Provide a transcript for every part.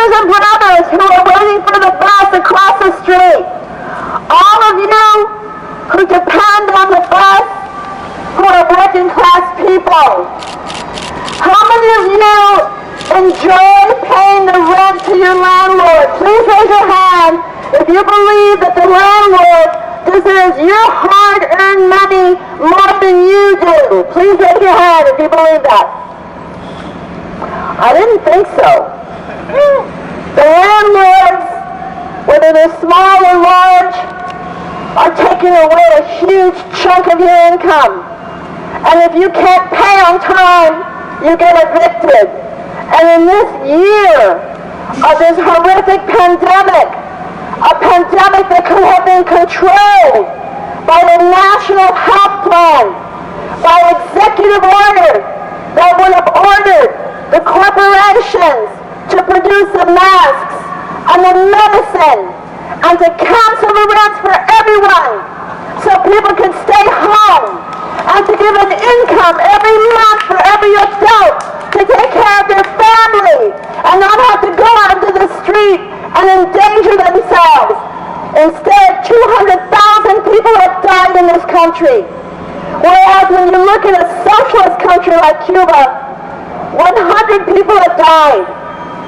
sisters and brothers who are waiting for the bus across the street, all of you who depend on the bus, who are working class people, how many of you enjoy paying the rent to your landlord? Please raise your hand if you believe that the landlord deserves your hard-earned money more than you do. Please raise your hand if you believe that. I didn't think so. The landlords, whether they're small or large, are taking away a huge chunk of your income. And if you can't pay on time, you get evicted. And in this year of this horrific pandemic, a pandemic that could have been controlled by the National Health Plan, by executive order that would have ordered the corporations to produce the masks and the medicine and to cancel the rents for everyone so people could stay home and to give an income every month for every adult to take care of their family and not have to go out into the street and endanger themselves. Instead, 200,000 people have died in this country. Whereas when you look at a socialist country like Cuba, 100 people have died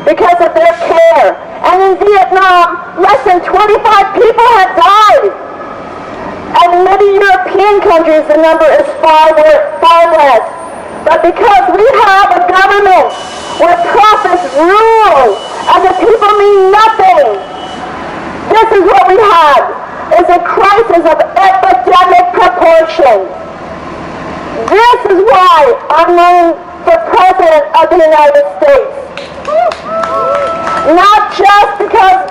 because of their care. And in Vietnam, less than 25 people have died. And in many European countries, the number is far less. But because we have a government where profits rule and the people mean nothing, this is what we have, is a crisis of epidemic proportion. This is why I'm running for President of the United States. Not just because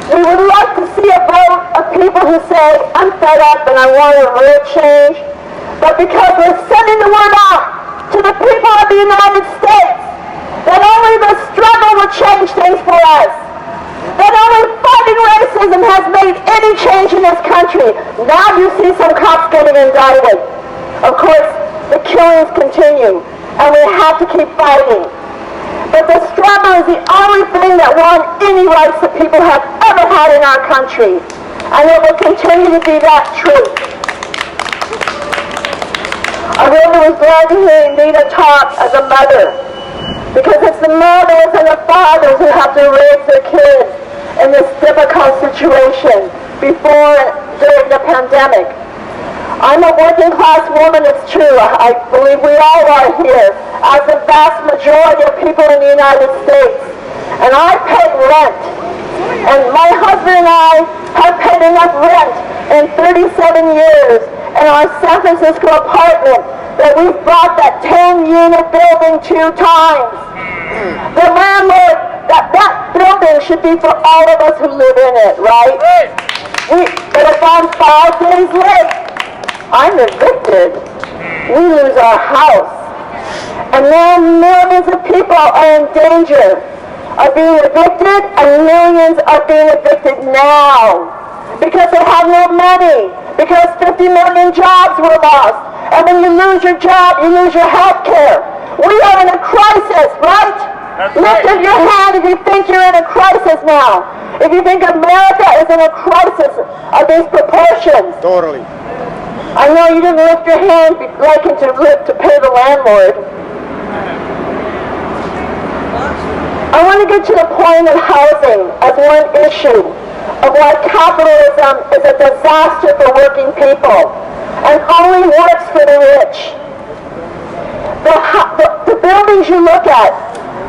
we would like to see a vote of people who say, I'm fed up and I want a real change, but because we're sending the word out to the people of the United States that only the struggle will change things for us. That only fighting racism has made any change in this country. Now you see some cops getting indicted. Of course, the killings continue, and we have to keep fighting. But the struggle is the only thing that won any rights that people have ever had in our country. And it will continue to be that truth. I really was glad to hear Nita talk as a mother, because it's the mothers and the fathers who have to raise their kids in this difficult situation before and during the pandemic. I'm a working class woman, it's true. I believe we all are here, as the vast majority of people in the United States. And I pay rent. And my husband and I have paid enough rent in 37 years in our San Francisco apartment that we've bought that 10-unit building 2 times. The landlord, that building should be for all of us who live in it, right? But if I'm 5 days late, I'm evicted. We lose our house. And now millions of people are in danger of being evicted, and millions are being evicted now because they have no money, because 50 million jobs were lost. And when you lose your job, you lose your health care. We are in a crisis, right? Lift up your hand if you think you're in a crisis now. If you think America is in a crisis of these proportions. Totally. I know you didn't lift your hand liking to pay the landlord. I want to get to the point of housing as one issue of why capitalism is a disaster for working people and only works for the rich. The buildings you look at,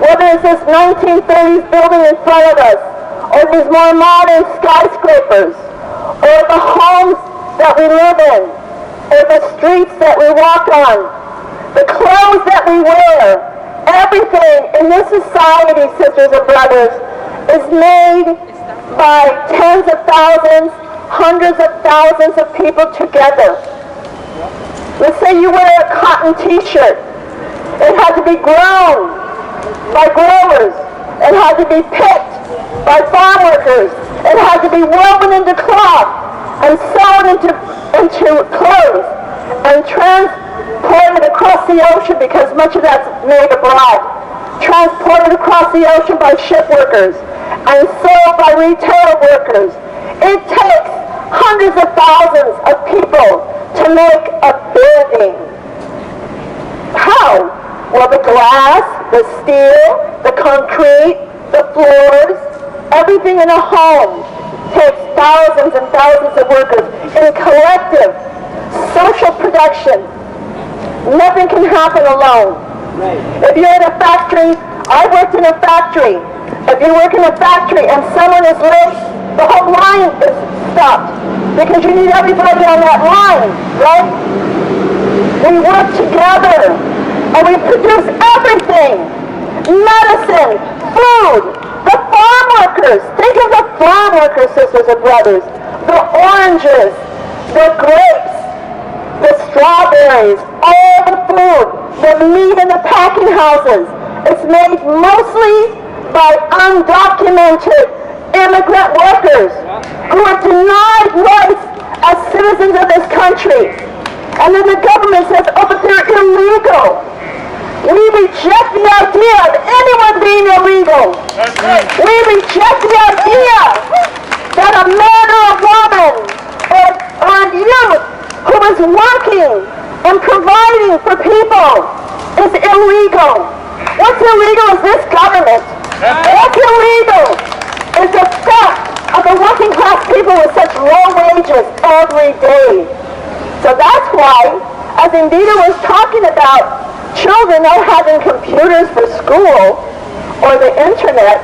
whether it's this 1930s building in front of us, or these more modern skyscrapers, or the homes that we live in, or the streets that we walk on, the clothes that we wear, everything in this society, sisters and brothers, is made by tens of thousands, hundreds of thousands of people together. Let's say you wear a cotton t-shirt. It had to be grown by growers. It had to be picked by farm workers. It had to be woven into cloth and sewn into clothes and transported across the ocean, because much of that's made abroad. Transported across the ocean by ship workers. and sold by retail workers. It takes hundreds of thousands of people to make a building. How? Well, the glass, the steel, the concrete, the floors, everything in a home takes thousands and thousands of workers in collective social production. Nothing can happen alone. If you're in a factory, I worked in a factory. If you work in a factory and someone is late, the whole line is stopped because you need everybody on that line, right? We work together and we produce everything. Medicine, food, the farm workers. Think of the farm workers, sisters and brothers. The oranges, the grapes, the strawberries, all the food, the meat in the packing houses. It's made mostly by undocumented immigrant workers who are denied rights as citizens of this country. And then the government says, oh, but they're illegal. We reject the idea of anyone being illegal. We reject the idea that a man or a woman or a youth who is working and providing for people is illegal. What's illegal is this government. What's illegal is the theft of the working class people with such low wages every day. So that's why, as Indita was talking about children not having computers for school or the internet,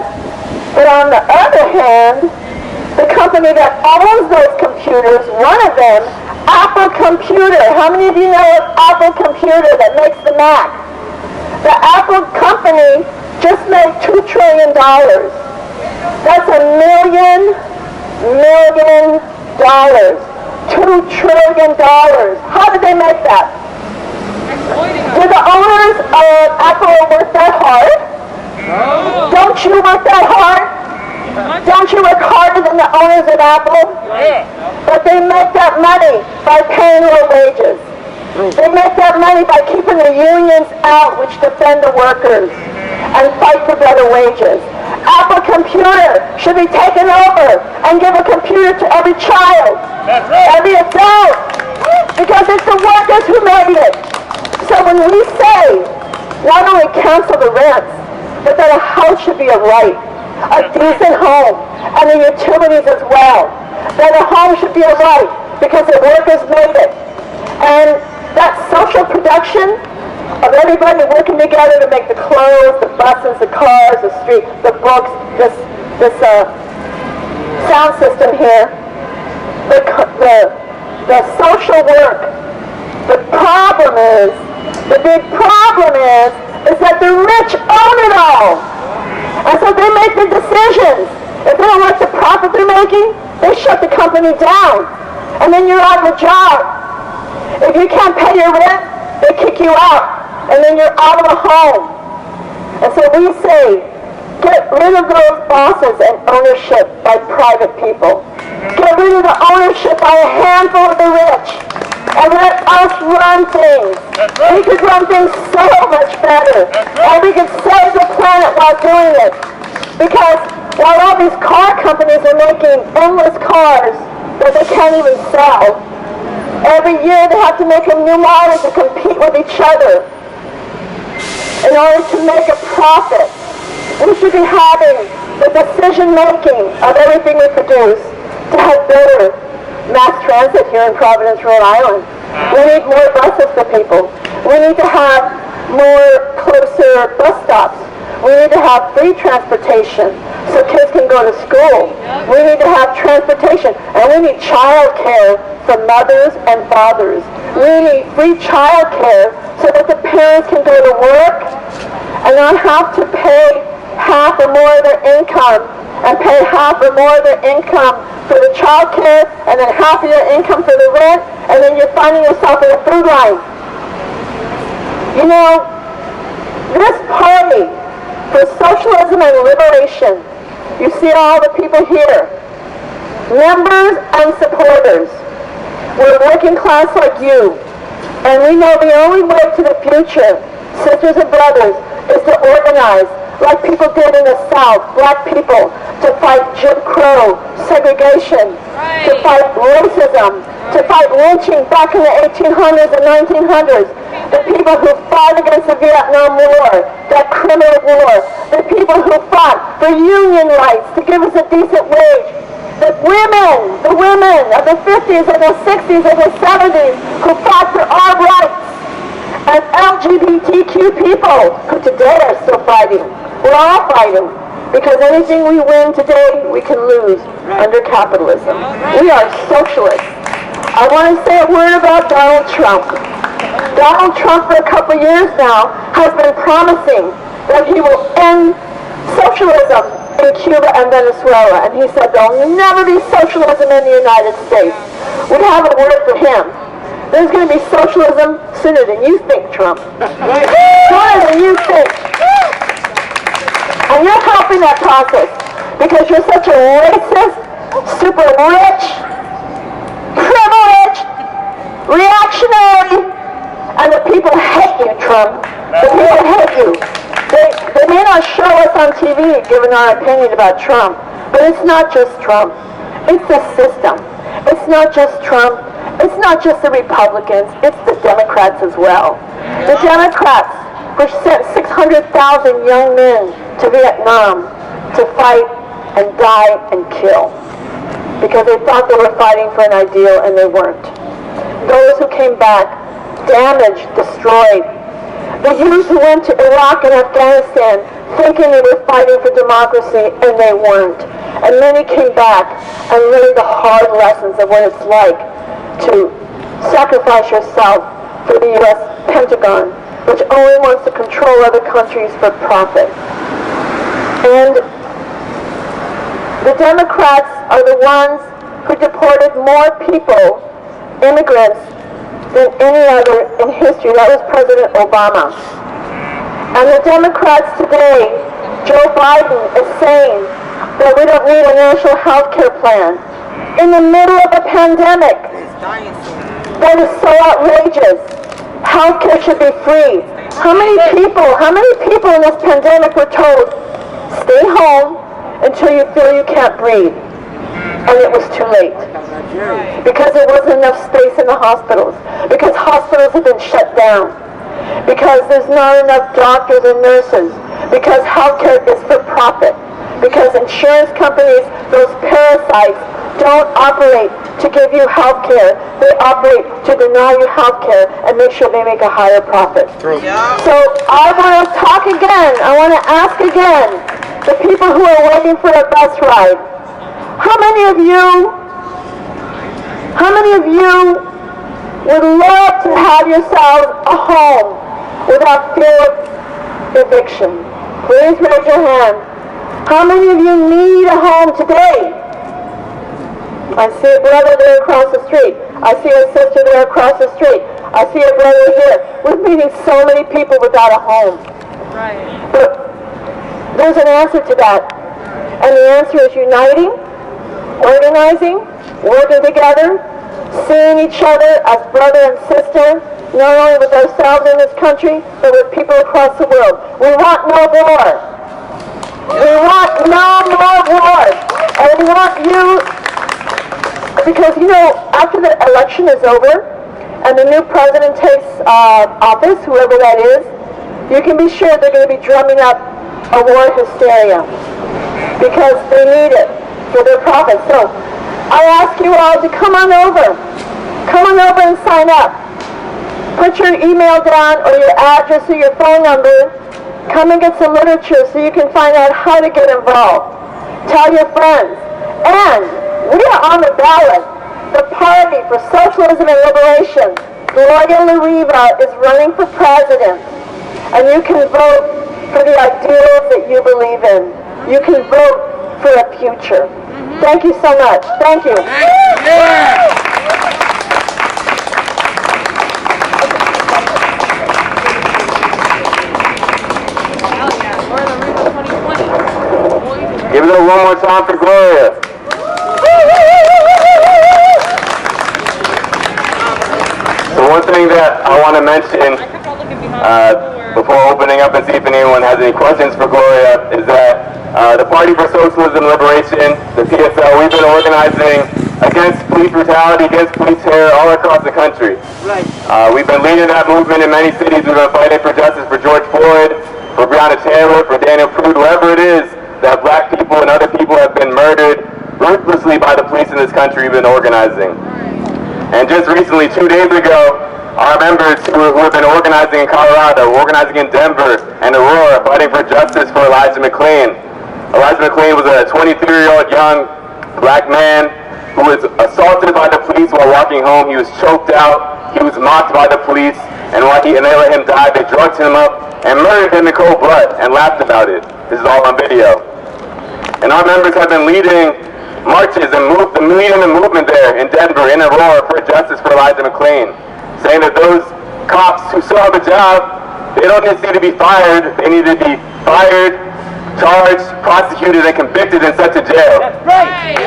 but on the other hand, the company that owns those computers, one of them, Apple Computer. How many of you know of Apple Computer that makes the Mac? The Apple company just made $2 trillion. That's $1 million. $2 trillion. How did they make that? Did the owners of Apple work that hard? No. Don't you work that hard? Don't you work harder than the owners of Apple? Yeah. But they make that money by paying low wages. They make that money by keeping the unions out, which defend the workers and fight for better wages. Apple Computer should be taken over and give a computer to every child, every adult, because it's the workers who made it. So when we say not only cancel the rents, but that a house should be a right, a decent home, and the utilities as well, that a home should be a right because the workers made it. And that social production of everybody working together to make the clothes, the buses, the cars, the street, the books, this sound system here, the social work. The big problem is that the rich own it all. And so they make the decisions. If they don't like the profit they're making, they shut the company down. And then you're out of a job. If you can't pay your rent, they kick you out. And then you're out of a home. And so we say, get rid of those bosses and ownership by private people. Get rid of the ownership by a handful of the rich. And let us run things. We could run things so much better. And we could save the planet while doing it. Because while all these car companies are making endless cars that they can't even sell, every year they have to make a new model to compete with each other in order to make a profit. We should be having the decision-making of everything we produce to have better mass transit here in Providence, Rhode Island. We need more buses for people. We need to have more closer bus stops. We need to have free transportation so kids can go to school. We need to have transportation, and we need childcare for mothers and fathers. We need free childcare so that the parents can go to work and not have to pay half or more of their income and pay half or more of their income for the child care, and then half of your income for the rent, and then you're finding yourself in a food line. You know, this party for socialism and liberation, you see all the people here, members and supporters. We're working class like you, and we know the only way to the future, sisters and brothers, is to organize like people did in the South, black people, to fight Jim Crow, segregation, to fight racism, to fight lynching back in the 1800s and 1900s, the people who fought against the Vietnam War, that criminal war, the people who fought for union rights to give us a decent wage, the women of the 50s and the 60s and the 70s who fought for our rights, and LGBTQ people who today are still fighting. We're all fighting, because anything we win today, we can lose under capitalism. We are socialists. I want to say a word about Donald Trump. Donald Trump, for a couple of years now, has been promising that he will end socialism in Cuba and Venezuela. And he said there'll never be socialism in the United States. We have a word for him. There's going to be socialism sooner than you think, Trump. Sooner than you think. And you're helping that process because you're such a racist, super rich, privileged, reactionary, and the people hate you, Trump. The people hate you. They may not show us on TV giving our opinion about Trump, but it's not just Trump. It's the system. It's not just Trump. It's not just the Republicans. It's the Democrats as well. The Democrats, which sent 600,000 young men to Vietnam to fight and die and kill because they thought they were fighting for an ideal and they weren't. Those who came back, damaged, destroyed. The youth who went to Iraq and Afghanistan thinking they were fighting for democracy and they weren't. And many came back and learned the hard lessons of what it's like to sacrifice yourself for the U.S. Pentagon, which only wants to control other countries for profit. And the Democrats are the ones who deported more people, immigrants, than any other in history. That was President Obama. And the Democrats today, Joe Biden is saying that we don't need a national health care plan in the middle of a pandemic. That is so outrageous. Health care should be free. How many people in this pandemic were told, stay home until you feel you can't breathe? And it was too late. Because there wasn't enough space in the hospitals. Because hospitals have been shut down. Because there's not enough doctors and nurses. Because healthcare is for profit. Because insurance companies, those parasites, don't operate to give you health care. They operate to deny you health care and make sure they make a higher profit. Yeah. So I want to talk again. I want to ask again the people who are waiting for a bus ride. How many of you would love to have yourselves a home without fear of eviction? Please raise your hand. How many of you need a home today? I see a brother there across the street. I see a sister there across the street. I see a brother here. We're meeting so many people without a home. Right. But there's an answer to that. And the answer is uniting, organizing, working together, seeing each other as brother and sister, not only with ourselves in this country, but with people across the world. We want no war. We want no more war. And we want you, because, you know, after the election is over and the new president takes office, whoever that is, you can be sure they're going to be drumming up a war hysteria because they need it for their profit. So I ask you all to come on over. Come on over and sign up. Put your email down or your address or your phone number. Come and get some literature so you can find out how to get involved. Tell your friends. And we are on the ballot. The Party for Socialism and Liberation, Gloria La Riva, is running for president. And you can vote for the ideals that you believe in. You can vote for a future. Thank you so much. Thank you. Give it one more time for Gloria. So one thing that I want to mention, before opening up and see if anyone has any questions for Gloria, is that the Party for Socialism and Liberation, the PSL, we've been organizing against police brutality, against police terror all across the country. Right. We've been leading that movement in many cities. We've been fighting for justice for George Floyd, for Breonna Taylor, for Daniel Prude, whoever it is that black people and other people have been murdered ruthlessly by the police in this country. We've been organizing. And just recently, 2 days ago, our members who have been organizing in Colorado, organizing in Denver and Aurora, fighting for justice for Elijah McClain. Elijah McClain was a 23-year-old young black man who was assaulted by the police while walking home. He was choked out. He was mocked by the police, and they let him die. They drugged him up and murdered him in cold blood and laughed about it. This is all on video. And our members have been leading marches and leading the movement there in Denver, in Aurora, for justice for Elijah McClain, saying that those cops who still have a job, they don't just need to be fired. They need to be fired, charged, prosecuted, and convicted and sent to jail. That's right.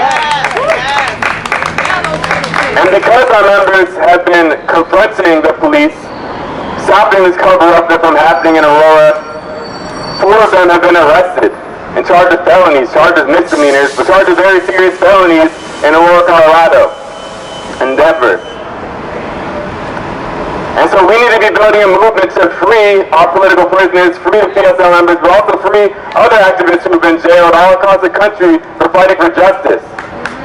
And because our members have been confronting the police, stopping this cover-up from happening in Aurora, 4 of them have been arrested and charged with felonies, charged with misdemeanors, but charged with very serious felonies in Aurora, Colorado, and Denver. And so we need to be building a movement to free our political prisoners, free the PSL members, but also free other activists who have been jailed all across the country for fighting for justice.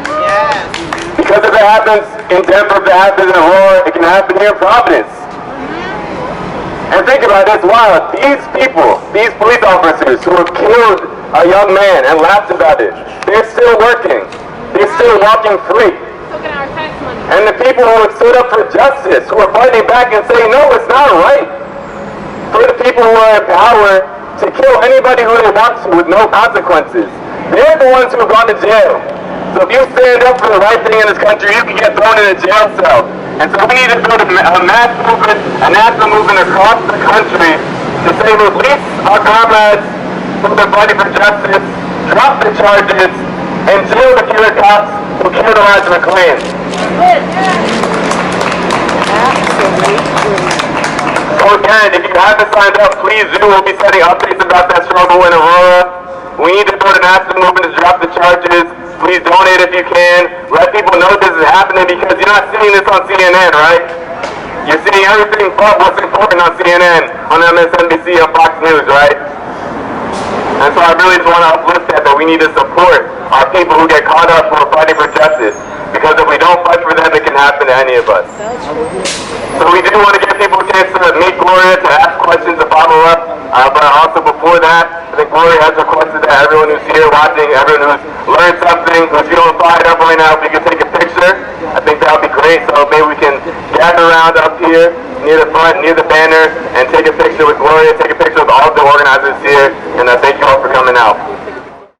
Yeah. Because if it happens in Denver, if it happens in Aurora, it can happen here in Providence. And think about this, wow, these people, these police officers who have killed a young man and laughed about it, they're still working. They're still walking free. And the people who have stood up for justice, who are fighting back and saying, no, it's not right for the people who are in power to kill anybody who they want to with no consequences. They're the ones who have gone to jail. So if you stand up for the right thing in this country, you can get thrown in a jail cell. And so we need to build a mass movement, a national movement across the country to say, release our comrades who have been fighting for justice, drop the charges, and jail the killer cops who killed Elijah McClain. So again, if you haven't signed up, please do. We'll be sending updates about that struggle in Aurora. We need to build a national movement to drop the charges. Please donate if you can. Let people know this is happening, because you're not seeing this on CNN, right? You're seeing everything but what's important on CNN, on MSNBC, on Fox News, right? And so I really just want to uplift that we need to support our people who get caught up who are fighting for justice. Because if we don't fight for them, it can happen to any of us. So we do want to give people a chance to meet Gloria, to ask questions, to follow up. But also before that, I think Gloria has requested that everyone who's here watching, everyone who's learned something, who's feeling fired up right now, if we can take a picture, I think that would be great. So maybe we can gather around up here, near the front, near the banner, and take a picture with Gloria, take a picture